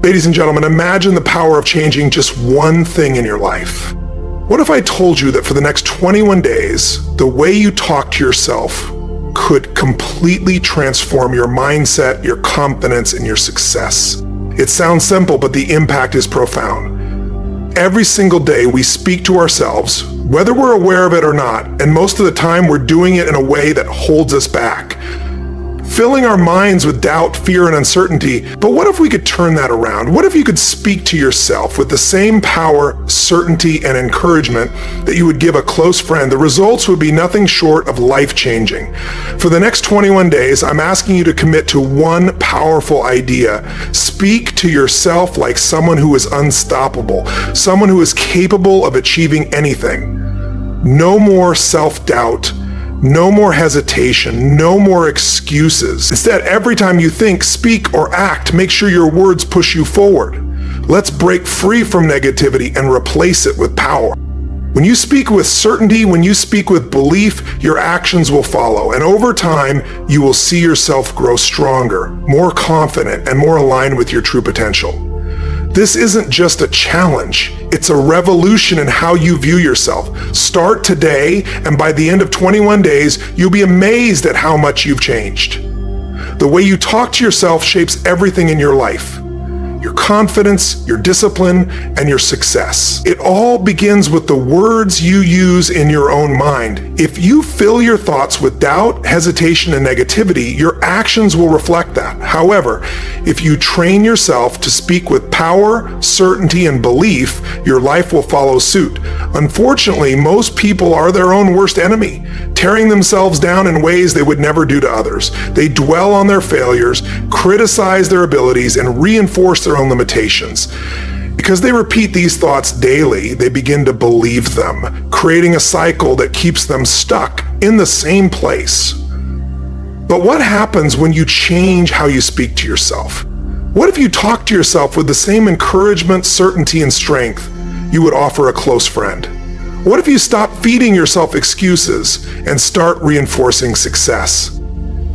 Ladies and gentlemen, imagine the power of changing just one thing in your life. What if I told you that for the next 21 days, the way you talk to yourself could completely transform your mindset, your confidence, and your success? It sounds simple, but the impact is profound. Every single day we speak to ourselves, whether we're aware of it or not, and most of the time we're doing it in a way that holds us back, filling our minds with doubt, fear, and uncertainty. But what if we could turn that around? What if you could speak to yourself with the same power, certainty, and encouragement that you would give a close friend? The results would be nothing short of life-changing. For the next 21 days, I'm asking you to commit to one powerful idea. Speak to yourself like someone who is unstoppable, someone who is capable of achieving anything. No more self-doubt. No more hesitation, no more excuses. Instead, every time you think, speak, or act, make sure your words push you forward. Let's break free from negativity and replace it with power. When you speak with certainty, when you speak with belief, your actions will follow. And over time, you will see yourself grow stronger, more confident, and more aligned with your true potential. This isn't just a challenge, it's a revolution in how you view yourself. Start today, and by the end of 21 days, you'll be amazed at how much you've changed. The way you talk to yourself shapes everything in your life. Your confidence, your discipline, and your success. It all begins with the words you use in your own mind. If you fill your thoughts with doubt, hesitation, and negativity, your actions will reflect that. However, if you train yourself to speak with power, certainty, and belief, your life will follow suit. Unfortunately, most people are their own worst enemy, tearing themselves down in ways they would never do to others. They dwell on their failures, criticize their abilities, and reinforce their own limitations. Because they repeat these thoughts daily, they begin to believe them, creating a cycle that keeps them stuck in the same place. But what happens when you change how you speak to yourself? What if you talk to yourself with the same encouragement, certainty, and strength you would offer a close friend? What if you stop feeding yourself excuses and start reinforcing success?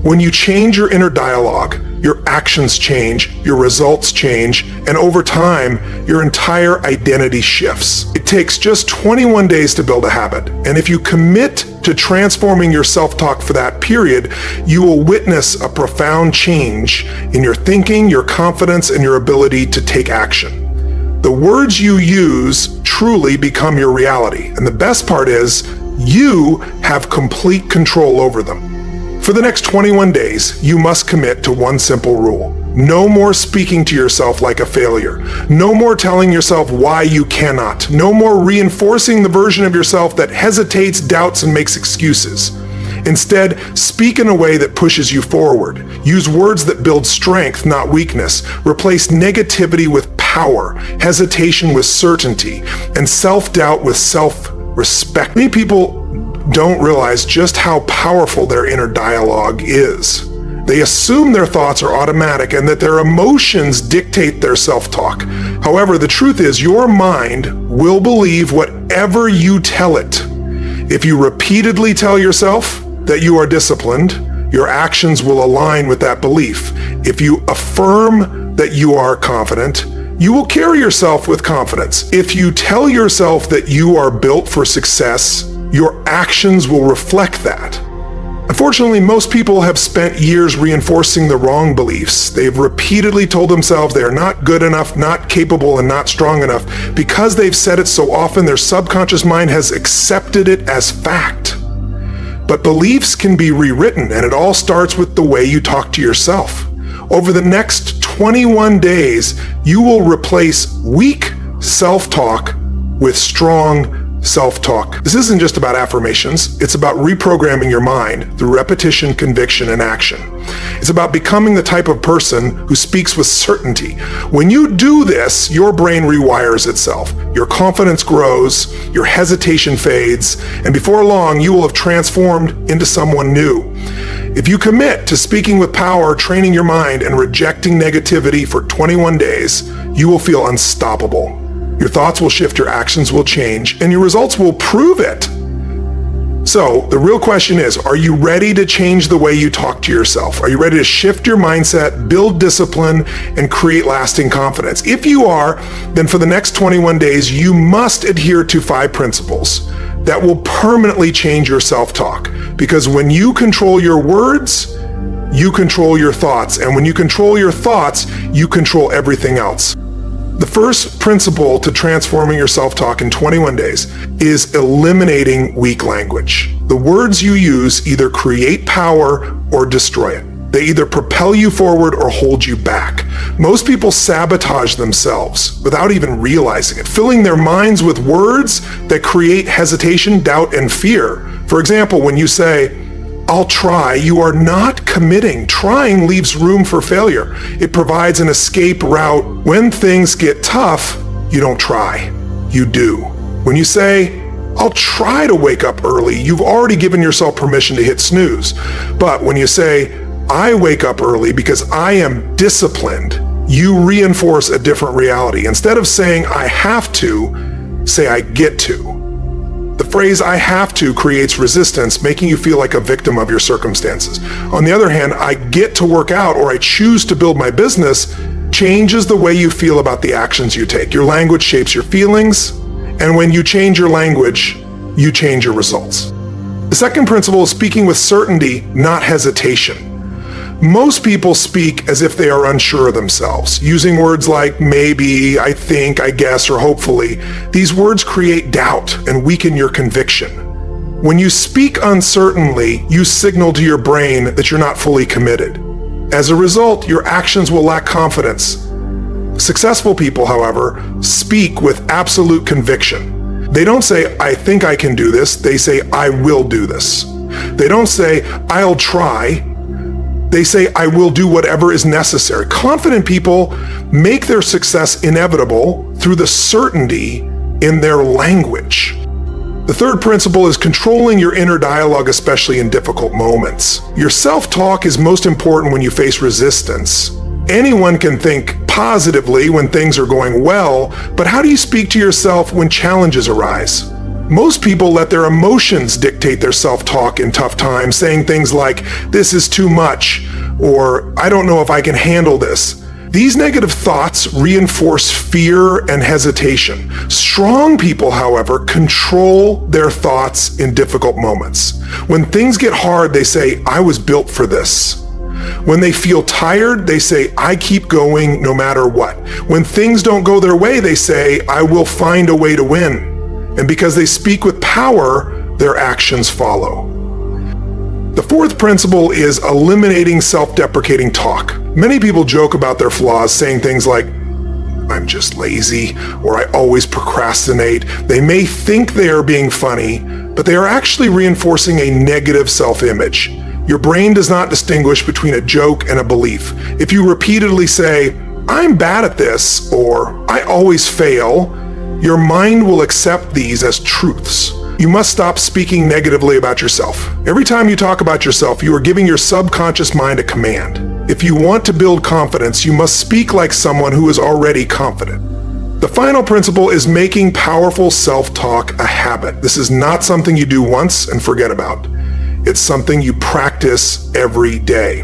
When you change your inner dialogue, your actions change, your results change, and over time, your entire identity shifts. It takes just 21 days to build a habit, and if you commit to transforming your self-talk for that period, you will witness a profound change in your thinking, your confidence, and your ability to take action. The words you use truly become your reality, and the best part is, you have complete control over them. For the next 21 days, you must commit to one simple rule. No more speaking to yourself like a failure. No more telling yourself why you cannot. No more reinforcing the version of yourself that hesitates, doubts, and makes excuses. Instead, speak in a way that pushes you forward. Use words that build strength, not weakness. Replace negativity with power, hesitation with certainty, and self-doubt with self-respect. Many people don't realize just how powerful their inner dialogue is. They assume their thoughts are automatic and that their emotions dictate their self-talk. However, the truth is your mind will believe whatever you tell it. If you repeatedly tell yourself that you are disciplined, your actions will align with that belief. If you affirm that you are confident, you will carry yourself with confidence. If you tell yourself that you are built for success, your actions will reflect that. Unfortunately, most people have spent years reinforcing the wrong beliefs. They've repeatedly told themselves they are not good enough, not capable, and not strong enough. Because they've said it so often, their subconscious mind has accepted it as fact. But beliefs can be rewritten, and it all starts with the way you talk to yourself. Over the next 21 days, you will replace weak self-talk with strong self-talk. This isn't just about affirmations. It's about reprogramming your mind through repetition, conviction, and action. It's about becoming the type of person who speaks with certainty. When you do this, your brain rewires itself. Your confidence grows, your hesitation fades, and before long, you will have transformed into someone new. If you commit to speaking with power, training your mind, and rejecting negativity for 21 days, you will feel unstoppable. Your thoughts will shift, your actions will change, and your results will prove it. So the real question is, are you ready to change the way you talk to yourself? Are you ready to shift your mindset, build discipline, and create lasting confidence? If you are, then for the next 21 days, you must adhere to 5 principles that will permanently change your self-talk. Because when you control your words, you control your thoughts. And when you control your thoughts, you control everything else. The first principle to transforming your self-talk in 21 days is eliminating weak language. The words you use either create power or destroy it. They either propel you forward or hold you back. Most people sabotage themselves without even realizing it, filling their minds with words that create hesitation, doubt, and fear. For example, when you say, "I'll try," you are not committing. Trying leaves room for failure. It provides an escape route. When things get tough, you don't try, you do. When you say, "I'll try to wake up early," you've already given yourself permission to hit snooze. But when you say, "I wake up early because I am disciplined," you reinforce a different reality. Instead of saying, "I have to," say, "I get to." The phrase "I have to" creates resistance, making you feel like a victim of your circumstances. On the other hand, "I get to work out," or "I choose to build my business," changes the way you feel about the actions you take. Your language shapes your feelings, and when you change your language, you change your results. The second principle is speaking with certainty, not hesitation. Most people speak as if they are unsure of themselves, using words like maybe, I think, I guess, or hopefully. These words create doubt and weaken your conviction. When you speak uncertainly, you signal to your brain that you're not fully committed. As a result, your actions will lack confidence. Successful people, however, speak with absolute conviction. They don't say, "I think I can do this." They say, "I will do this." They don't say, "I'll try." They say, "I will do whatever is necessary." Confident people make their success inevitable through the certainty in their language. The third principle is controlling your inner dialogue, especially in difficult moments. Your self-talk is most important when you face resistance. Anyone can think positively when things are going well, but how do you speak to yourself when challenges arise? Most people let their emotions dictate their self-talk in tough times, saying things like, "This is too much," or "I don't know if I can handle this." These negative thoughts reinforce fear and hesitation. Strong people, however, control their thoughts in difficult moments. When things get hard, they say, "I was built for this." When they feel tired, they say, "I keep going no matter what." When things don't go their way, they say, "I will find a way to win." And because they speak with power, their actions follow. The fourth principle is eliminating self-deprecating talk. Many people joke about their flaws, saying things like, "I'm just lazy," or "I always procrastinate." They may think they are being funny, but they are actually reinforcing a negative self-image. Your brain does not distinguish between a joke and a belief. If you repeatedly say, "I'm bad at this," or "I always fail," your mind will accept these as truths. You must stop speaking negatively about yourself. Every time you talk about yourself, you are giving your subconscious mind a command. If you want to build confidence, you must speak like someone who is already confident. The final principle is making powerful self-talk a habit. This is not something you do once and forget about. It's something you practice every day.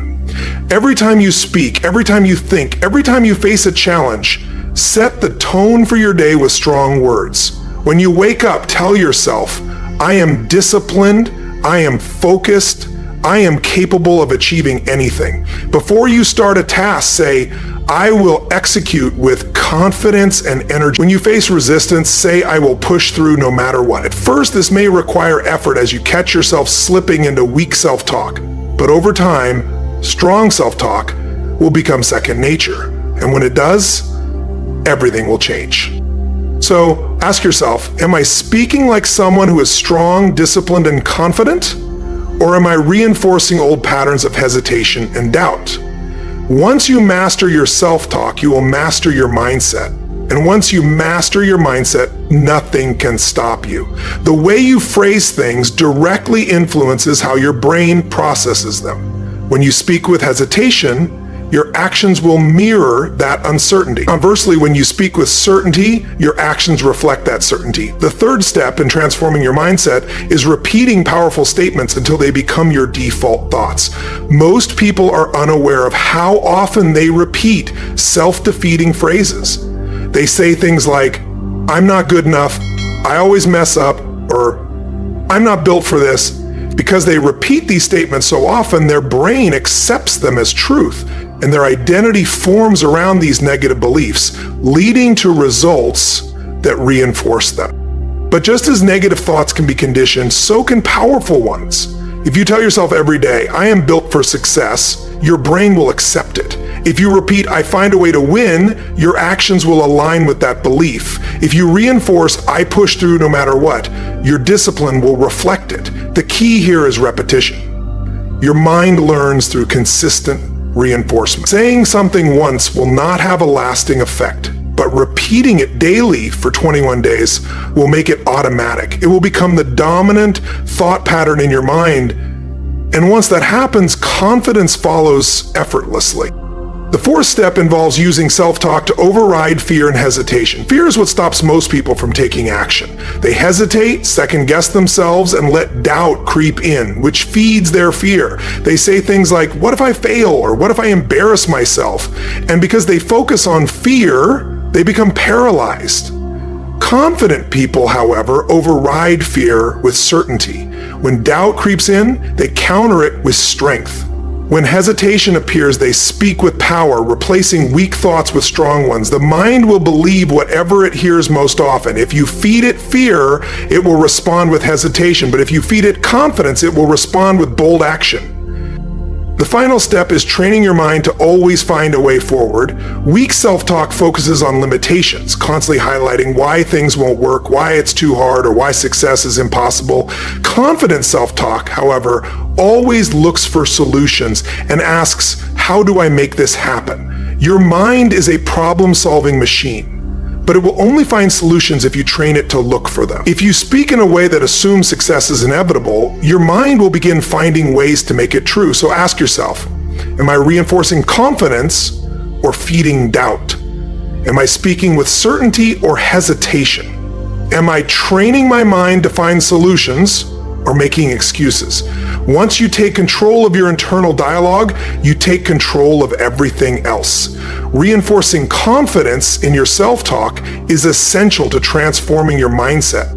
Every time you speak, every time you think, every time you face a challenge, set the tone for your day with strong words. When you wake up, tell yourself, "I am disciplined, I am focused, I am capable of achieving anything." Before you start a task, say, "I will execute with confidence and energy." When you face resistance, say, "I will push through no matter what." At first, this may require effort as you catch yourself slipping into weak self-talk. But over time, strong self-talk will become second nature. And when it does, everything will change. So ask yourself, am I speaking like someone who is strong, disciplined, and confident? Or am I reinforcing old patterns of hesitation and doubt? Once you master your self-talk, you will master your mindset. And once you master your mindset, nothing can stop you. The way you phrase things directly influences how your brain processes them. When you speak with hesitation, your actions will mirror that uncertainty. Conversely, when you speak with certainty, your actions reflect that certainty. The third step in transforming your mindset is repeating powerful statements until they become your default thoughts. Most people are unaware of how often they repeat self-defeating phrases. They say things like, "I'm not good enough," "I always mess up," or "I'm not built for this." Because they repeat these statements so often, their brain accepts them as truth, and their identity forms around these negative beliefs, leading to results that reinforce them. But just as negative thoughts can be conditioned, so can powerful ones. If you tell yourself every day, "I am built for success," your brain will accept it. If you repeat, "I find a way to win," your actions will align with that belief. If you reinforce, "I push through no matter what," your discipline will reflect it. The key here is repetition. Your mind learns through consistent reinforcement. Saying something once will not have a lasting effect, but repeating it daily for 21 days will make it automatic. It will become the dominant thought pattern in your mind, and once that happens, confidence follows effortlessly. The fourth step involves using self-talk to override fear and hesitation. Fear is what stops most people from taking action. They hesitate, second-guess themselves, and let doubt creep in, which feeds their fear. They say things like, "What if I fail?" or "What if I embarrass myself?" And because they focus on fear, they become paralyzed. Confident people, however, override fear with certainty. When doubt creeps in, they counter it with strength. When hesitation appears, they speak with power, replacing weak thoughts with strong ones. The mind will believe whatever it hears most often. If you feed it fear, it will respond with hesitation. But if you feed it confidence, it will respond with bold action. The final step is training your mind to always find a way forward. Weak self-talk focuses on limitations, constantly highlighting why things won't work, why it's too hard, or why success is impossible. Confident self-talk, however, always looks for solutions and asks, "How do I make this happen?" Your mind is a problem-solving machine, but it will only find solutions if you train it to look for them. If you speak in a way that assumes success is inevitable, your mind will begin finding ways to make it true. So ask yourself, am I reinforcing confidence or feeding doubt? Am I speaking with certainty or hesitation? Am I training my mind to find solutions or making excuses? Once you take control of your internal dialogue, you take control of everything else. Reinforcing confidence in your self-talk is essential to transforming your mindset.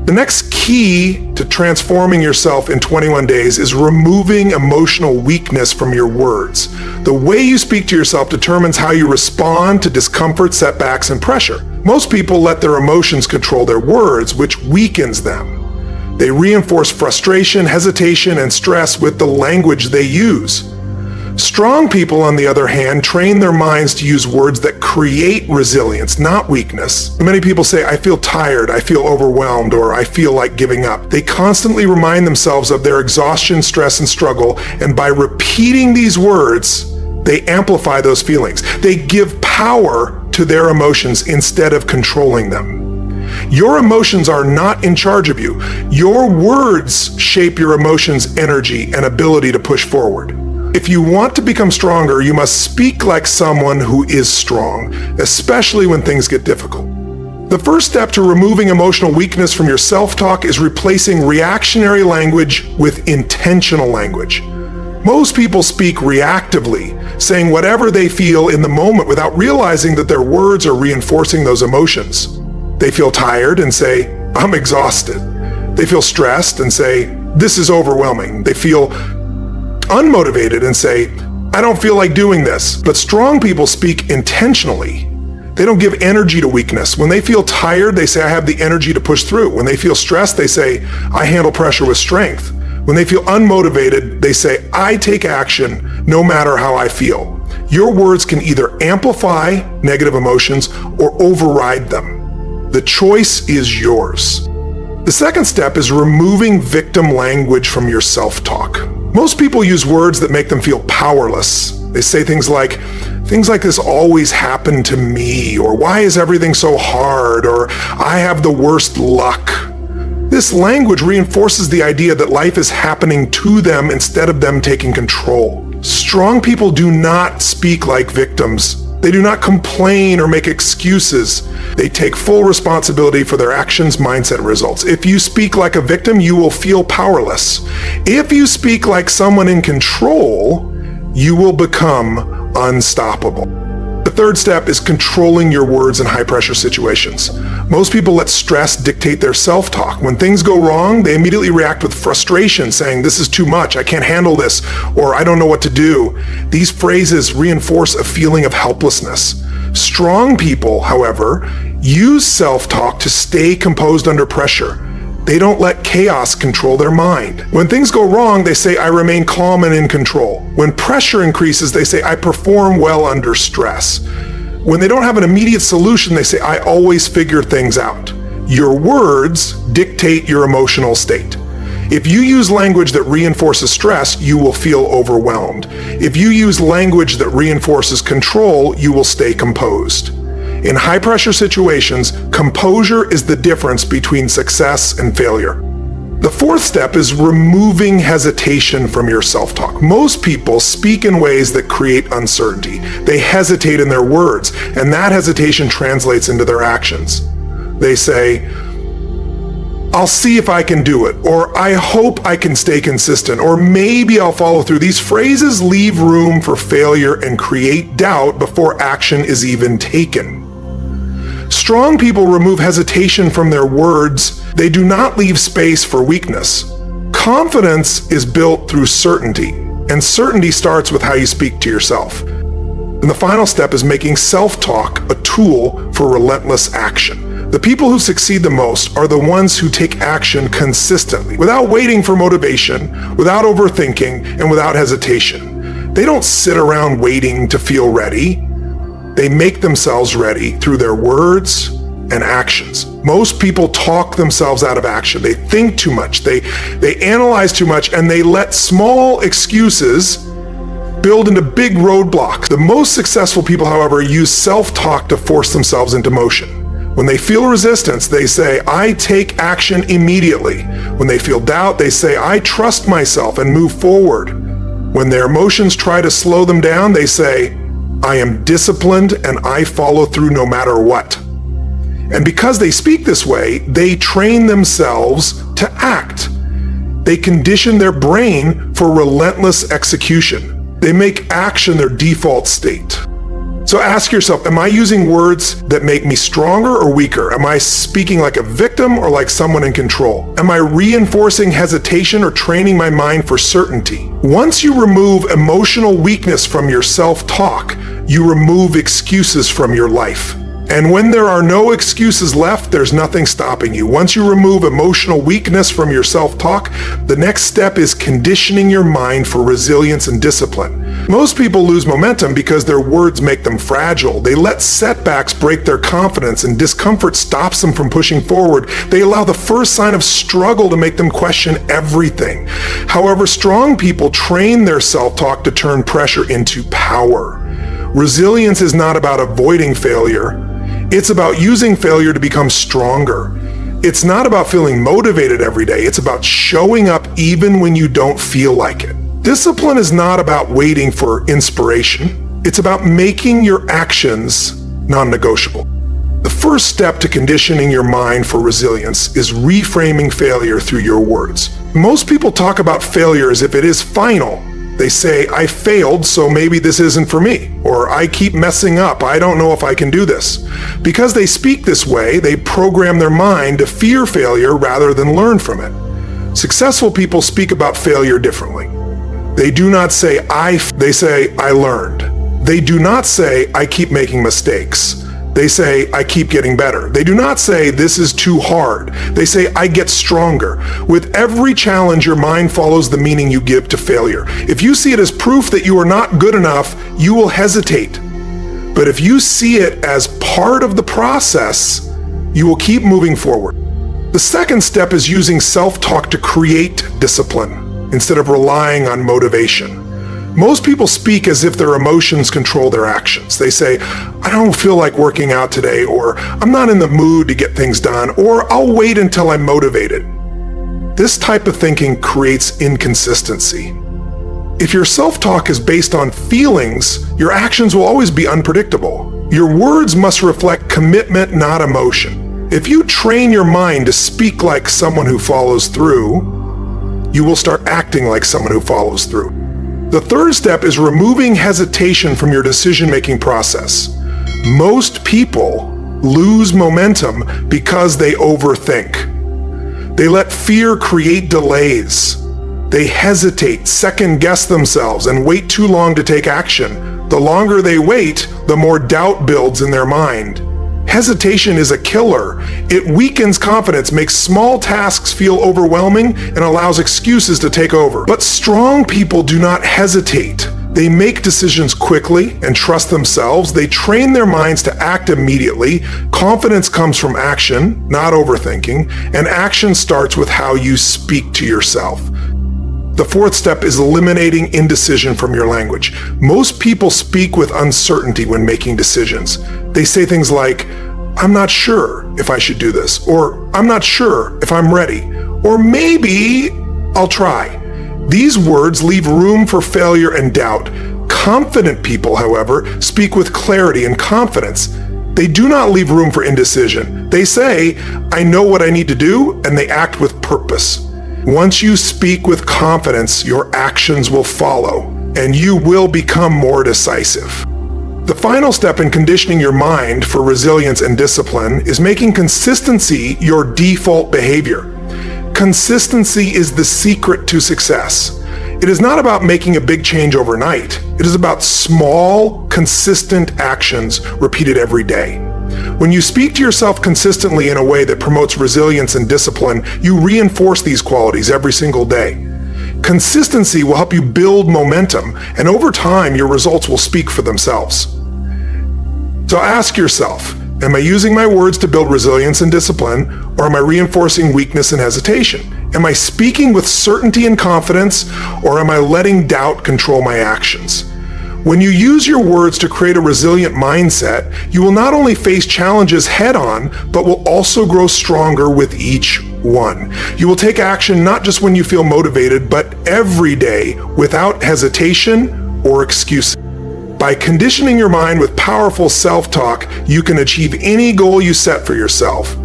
The next key to transforming yourself in 21 days is removing emotional weakness from your words. The way you speak to yourself determines how you respond to discomfort, setbacks, and pressure. Most people let their emotions control their words, which weakens them. They reinforce frustration, hesitation, and stress with the language they use. Strong people, on the other hand, train their minds to use words that create resilience, not weakness. Many people say, "I feel tired, I feel overwhelmed," or "I feel like giving up." They constantly remind themselves of their exhaustion, stress, and struggle, and by repeating these words, they amplify those feelings. They give power to their emotions instead of controlling them. Your emotions are not in charge of you. Your words shape your emotions, energy, and ability to push forward. If you want to become stronger, you must speak like someone who is strong, especially when things get difficult. The first step to removing emotional weakness from your self-talk is replacing reactionary language with intentional language. Most people speak reactively, saying whatever they feel in the moment without realizing that their words are reinforcing those emotions. They feel tired and say, "I'm exhausted." They feel stressed and say, "This is overwhelming." They feel unmotivated and say, "I don't feel like doing this." But strong people speak intentionally. They don't give energy to weakness. When they feel tired, they say, "I have the energy to push through." When they feel stressed, they say, "I handle pressure with strength." When they feel unmotivated, they say, "I take action no matter how I feel." Your words can either amplify negative emotions or override them. The choice is yours. The second step is removing victim language from your self-talk. Most people use words that make them feel powerless. They say things like this always happened to me, or "Why is everything so hard?" or "I have the worst luck." This language reinforces the idea that life is happening to them instead of them taking control. Strong people do not speak like victims. They do not complain or make excuses. They take full responsibility for their actions, mindset, and results. If you speak like a victim, you will feel powerless. If you speak like someone in control, you will become unstoppable. The third step is controlling your words in high-pressure situations. Most people let stress dictate their self-talk. When things go wrong, they immediately react with frustration, saying, "This is too much, I can't handle this," or "I don't know what to do." These phrases reinforce a feeling of helplessness. Strong people, however, use self-talk to stay composed under pressure. They don't let chaos control their mind. When things go wrong, they say, "I remain calm and in control." When pressure increases, they say, "I perform well under stress." When they don't have an immediate solution, they say, "I always figure things out." Your words dictate your emotional state. If you use language that reinforces stress, you will feel overwhelmed. If you use language that reinforces control, you will stay composed. In high-pressure situations, composure is the difference between success and failure. The fourth step is removing hesitation from your self-talk. Most people speak in ways that create uncertainty. They hesitate in their words, and that hesitation translates into their actions. They say, "I'll see if I can do it," or "I hope I can stay consistent," or "maybe I'll follow through." These phrases leave room for failure and create doubt before action is even taken. Strong people remove hesitation from their words. They do not leave space for weakness. Confidence is built through certainty, and certainty starts with how you speak to yourself. And the final step is making self-talk a tool for relentless action. The people who succeed the most are the ones who take action consistently, without waiting for motivation, without overthinking, and without hesitation. They don't sit around waiting to feel ready. They make themselves ready through their words and actions. Most people talk themselves out of action. They think too much, they analyze too much, and they let small excuses build into big roadblocks. The most successful people, however, use self-talk to force themselves into motion. When they feel resistance, they say, "I take action immediately." When they feel doubt, they say, "I trust myself and move forward." When their emotions try to slow them down, they say, "I am disciplined and I follow through no matter what." And because they speak this way, they train themselves to act. They condition their brain for relentless execution. They make action their default state. So ask yourself, am I using words that make me stronger or weaker? Am I speaking like a victim or like someone in control? Am I reinforcing hesitation or training my mind for certainty? Once you remove emotional weakness from your self-talk, you remove excuses from your life. And when there are no excuses left, there's nothing stopping you. Once you remove emotional weakness from your self-talk, the next step is conditioning your mind for resilience and discipline. Most people lose momentum because their words make them fragile. They let setbacks break their confidence, and discomfort stops them from pushing forward. They allow the first sign of struggle to make them question everything. However, strong people train their self-talk to turn pressure into power. Resilience is not about avoiding failure. It's about using failure to become stronger. It's not about feeling motivated every day. It's about showing up even when you don't feel like it. Discipline is not about waiting for inspiration. It's about making your actions non-negotiable. The first step to conditioning your mind for resilience is reframing failure through your words. Most people talk about failure as if it is final. They say, "I failed, so maybe this isn't for me," or "I keep messing up, I don't know if I can do this." Because they speak this way, they program their mind to fear failure rather than learn from it. Successful people speak about failure differently. They do not say, they say, "I learned." They do not say, "I keep making mistakes." They say, "I keep getting better." They do not say, "This is too hard." They say, "I get stronger." With every challenge, your mind follows the meaning you give to failure. If you see it as proof that you are not good enough, you will hesitate. But if you see it as part of the process, you will keep moving forward. The second step is using self-talk to create discipline instead of relying on motivation. Most people speak as if their emotions control their actions. They say, "I don't feel like working out today," or "I'm not in the mood to get things done," or "I'll wait until I'm motivated." This type of thinking creates inconsistency. If your self-talk is based on feelings, your actions will always be unpredictable. Your words must reflect commitment, not emotion. If you train your mind to speak like someone who follows through, you will start acting like someone who follows through. The third step is removing hesitation from your decision-making process. Most people lose momentum because they overthink. They let fear create delays. They hesitate, second-guess themselves, and wait too long to take action. The longer they wait, the more doubt builds in their mind. Hesitation is a killer. It weakens confidence, makes small tasks feel overwhelming, and allows excuses to take over. But strong people do not hesitate. They make decisions quickly and trust themselves. They train their minds to act immediately. Confidence comes from action, not overthinking, and action starts with how you speak to yourself. The fourth step is eliminating indecision from your language. Most people speak with uncertainty when making decisions. They say things like, "I'm not sure if I should do this," or "I'm not sure if I'm ready," or "maybe I'll try." These words leave room for failure and doubt. Confident people, however, speak with clarity and confidence. They do not leave room for indecision. They say, "I know what I need to do," and they act with purpose. Once you speak with confidence, your actions will follow, and you will become more decisive. The final step in conditioning your mind for resilience and discipline is making consistency your default behavior. Consistency is the secret to success. It is not about making a big change overnight. It is about small, consistent actions repeated every day. When you speak to yourself consistently in a way that promotes resilience and discipline, you reinforce these qualities every single day. Consistency will help you build momentum, and over time, your results will speak for themselves. So ask yourself, am I using my words to build resilience and discipline, or am I reinforcing weakness and hesitation? Am I speaking with certainty and confidence, or am I letting doubt control my actions? When you use your words to create a resilient mindset, you will not only face challenges head-on, but will also grow stronger with each one. You will take action not just when you feel motivated, but every day without hesitation or excuse. By conditioning your mind with powerful self-talk, you can achieve any goal you set for yourself.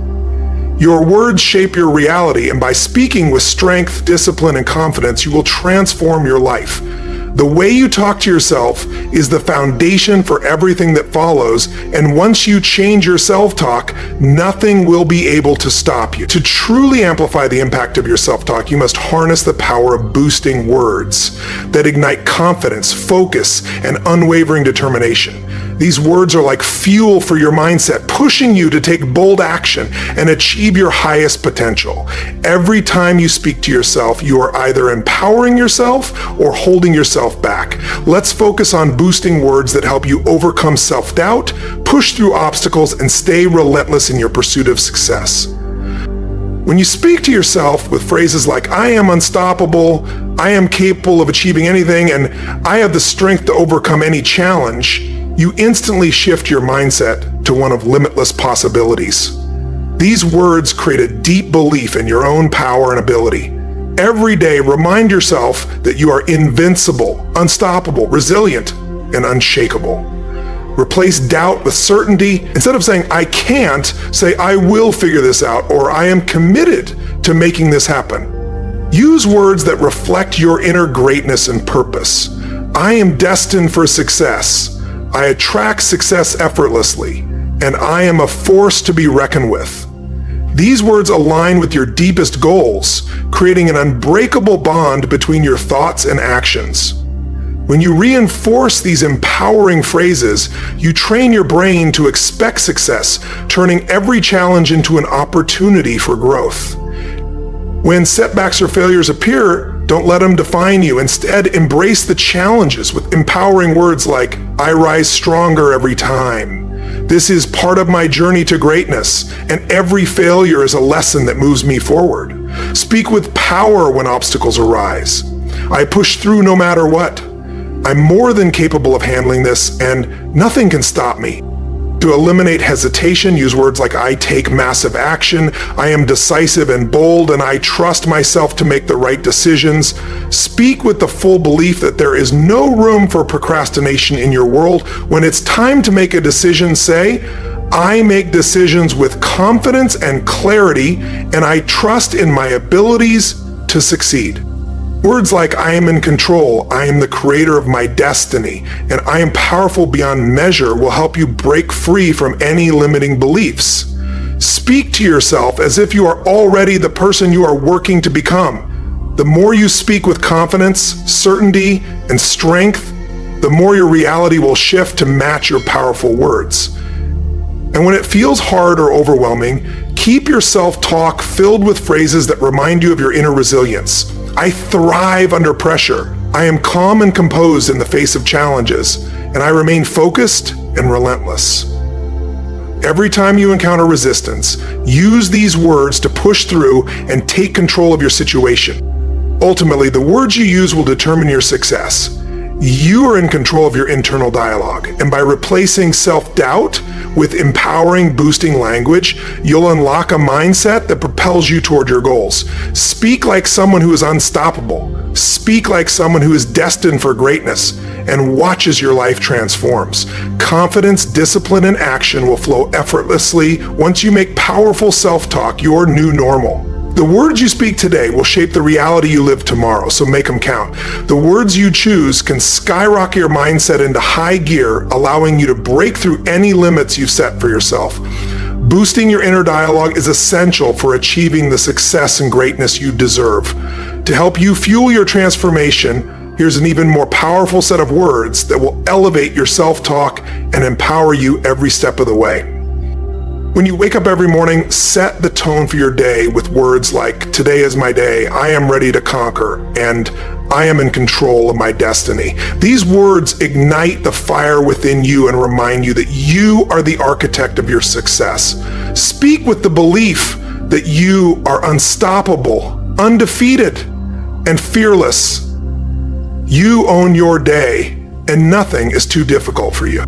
Your words shape your reality, and by speaking with strength, discipline, and confidence, you will transform your life. The way you talk to yourself is the foundation for everything that follows, and once you change your self-talk, nothing will be able to stop you. To truly amplify the impact of your self-talk, you must harness the power of boosting words that ignite confidence, focus, and unwavering determination. These words are like fuel for your mindset, pushing you to take bold action and achieve your highest potential. Every time you speak to yourself, you are either empowering yourself or holding yourself back. Let's focus on boosting words that help you overcome self-doubt, push through obstacles, and stay relentless in your pursuit of success. When you speak to yourself with phrases like, "I am unstoppable," "I am capable of achieving anything," and "I have the strength to overcome any challenge," you instantly shift your mindset to one of limitless possibilities. These words create a deep belief in your own power and ability. Every day, remind yourself that you are invincible, unstoppable, resilient, and unshakable. Replace doubt with certainty. Instead of saying, "I can't," say, "I will figure this out," or "I am committed to making this happen." Use words that reflect your inner greatness and purpose. "I am destined for success," "I attract success effortlessly," and "I am a force to be reckoned with." These words align with your deepest goals, creating an unbreakable bond between your thoughts and actions. When you reinforce these empowering phrases, you train your brain to expect success, turning every challenge into an opportunity for growth. When setbacks or failures appear, don't let them define you. Instead, embrace the challenges with empowering words like, "I rise stronger every time," "This is part of my journey to greatness," and "Every failure is a lesson that moves me forward." Speak with power when obstacles arise. "I push through no matter what," "I'm more than capable of handling this," and "Nothing can stop me." To eliminate hesitation, use words like I take massive action, I am decisive and bold, and I trust myself to make the right decisions. Speak with the full belief that there is no room for procrastination in your world. When it's time to make a decision, say, I make decisions with confidence and clarity, and I trust in my abilities to succeed. Words like I am in control, I am the creator of my destiny, and I am powerful beyond measure will help you break free from any limiting beliefs. Speak to yourself as if you are already the person you are working to become. The more you speak with confidence, certainty, and strength, the more your reality will shift to match your powerful words. And when it feels hard or overwhelming, keep your self-talk filled with phrases that remind you of your inner resilience. I thrive under pressure. I am calm and composed in the face of challenges, and I remain focused and relentless. Every time you encounter resistance, use these words to push through and take control of your situation. Ultimately, the words you use will determine your success. You are in control of your internal dialogue, and by replacing self-doubt with empowering, boosting language, you'll unlock a mindset that propels you toward your goals. Speak like someone who is unstoppable. Speak like someone who is destined for greatness, and watch as your life transforms. Confidence, discipline, and action will flow effortlessly once you make powerful self-talk your new normal. The words you speak today will shape the reality you live tomorrow, so make them count. The words you choose can skyrocket your mindset into high gear, allowing you to break through any limits you set for yourself. Boosting your inner dialogue is essential for achieving the success and greatness you deserve. To help you fuel your transformation, here's an even more powerful set of words that will elevate your self-talk and empower you every step of the way. When you wake up every morning, set the tone for your day with words like, today is my day, I am ready to conquer, and I am in control of my destiny. These words ignite the fire within you and remind you that you are the architect of your success. Speak with the belief that you are unstoppable, undefeated, and fearless. You own your day, and nothing is too difficult for you.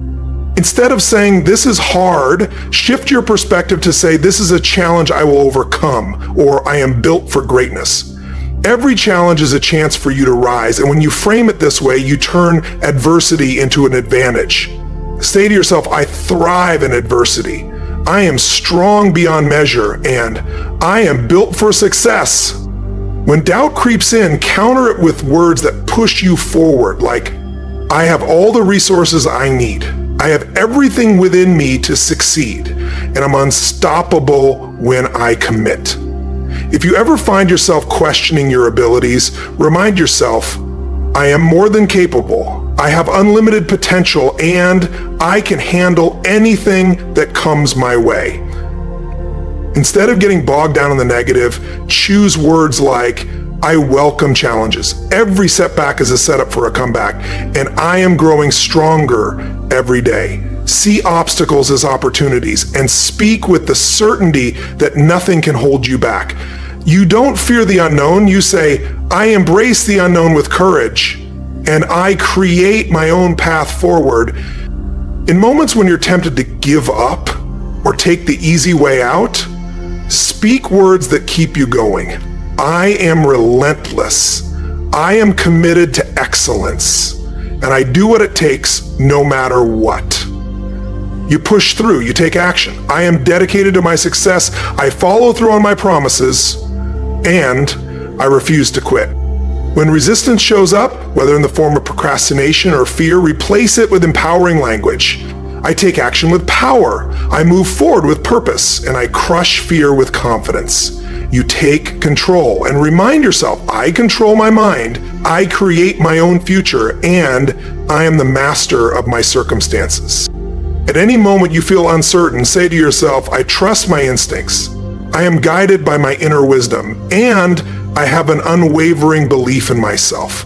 Instead of saying, this is hard, shift your perspective to say, this is a challenge I will overcome, or I am built for greatness. Every challenge is a chance for you to rise, and when you frame it this way, you turn adversity into an advantage. Say to yourself, I thrive in adversity. I am strong beyond measure, and I am built for success. When doubt creeps in, counter it with words that push you forward, like, I have all the resources I need. I have everything within me to succeed, and I'm unstoppable when I commit. If you ever find yourself questioning your abilities, remind yourself, I am more than capable. I have unlimited potential, and I can handle anything that comes my way. Instead of getting bogged down in the negative, choose words like, I welcome challenges. Every setback is a setup for a comeback, and I am growing stronger every day. See obstacles as opportunities and speak with the certainty that nothing can hold you back. You don't fear the unknown. You say, I embrace the unknown with courage, and I create my own path forward. In moments when you're tempted to give up or take the easy way out, speak words that keep you going. I am relentless. I am committed to excellence, and I do what it takes no matter what. You push through, you take action. I am dedicated to my success. I follow through on my promises, and I refuse to quit. When resistance shows up, whether in the form of procrastination or fear, replace it with empowering language. I take action with power. I move forward with purpose, and I crush fear with confidence. You take control and remind yourself, I control my mind, I create my own future, and I am the master of my circumstances. At any moment you feel uncertain, say to yourself, I trust my instincts. I am guided by my inner wisdom, and I have an unwavering belief in myself.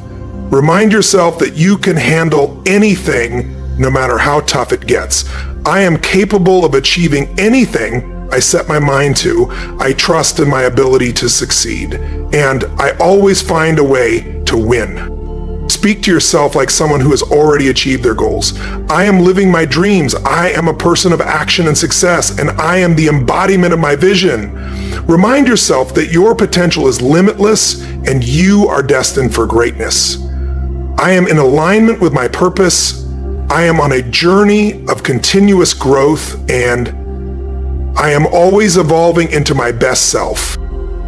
Remind yourself that you can handle anything, no matter how tough it gets. I am capable of achieving anything I set my mind to. I trust in my ability to succeed, and I always find a way to win. Speak to yourself like someone who has already achieved their goals. I am living my dreams. I am a person of action and success, and I am the embodiment of my vision. Remind yourself that your potential is limitless and you are destined for greatness. I am in alignment with my purpose. I am on a journey of continuous growth, and I am always evolving into my best self.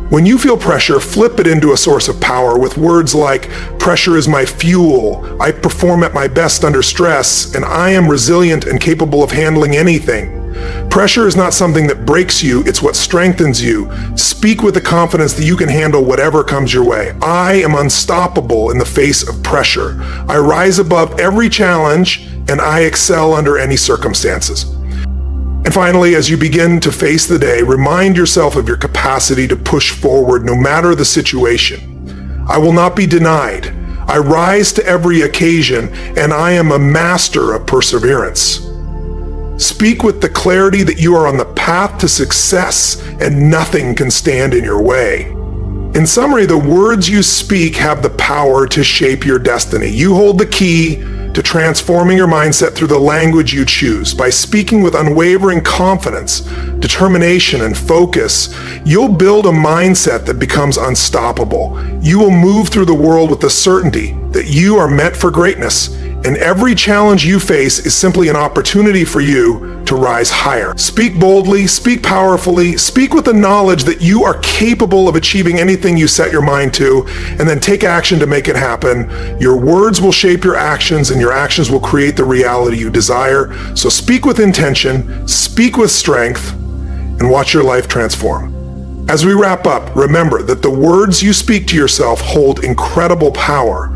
When you feel pressure, flip it into a source of power with words like, pressure is my fuel, I perform at my best under stress, and I am resilient and capable of handling anything. Pressure is not something that breaks you, it's what strengthens you. Speak with the confidence that you can handle whatever comes your way. I am unstoppable in the face of pressure. I rise above every challenge, and I excel under any circumstances. And finally, as you begin to face the day, remind yourself of your capacity to push forward no matter the situation. I will not be denied. I rise to every occasion, and I am a master of perseverance. Speak with the clarity that you are on the path to success and nothing can stand in your way. In summary, the words you speak have the power to shape your destiny. You hold the key to transforming your mindset through the language you choose. By speaking with unwavering confidence, determination, and focus, you'll build a mindset that becomes unstoppable. You will move through the world with the certainty that you are meant for greatness, and every challenge you face is simply an opportunity for you to rise higher. Speak boldly, speak powerfully, speak with the knowledge that you are capable of achieving anything you set your mind to, and then take action to make it happen. Your words will shape your actions, and your actions will create the reality you desire. So speak with intention, speak with strength, and watch your life transform. As we wrap up, remember that the words you speak to yourself hold incredible power.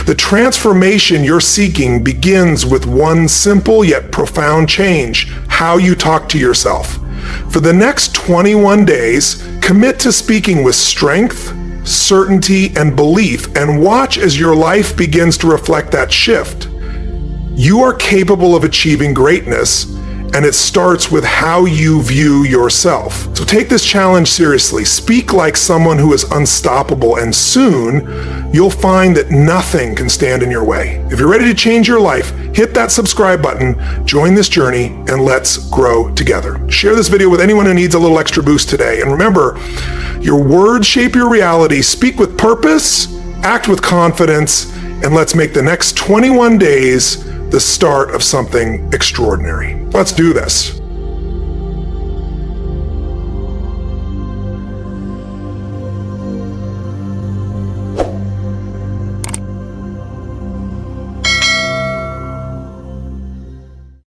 The transformation you're seeking begins with one simple yet profound change: how you talk to yourself. For the next 21 days, commit to speaking with strength, certainty, and belief, and watch as your life begins to reflect that shift. You are capable of achieving greatness, and it starts with how you view yourself. So take this challenge seriously. Speak like someone who is unstoppable, and soon you'll find that nothing can stand in your way. If you're ready to change your life, hit that subscribe button, join this journey, and let's grow together. Share this video with anyone who needs a little extra boost today. And remember, your words shape your reality. Speak with purpose, act with confidence, and let's make the next 21 days the start of something extraordinary. Let's do this.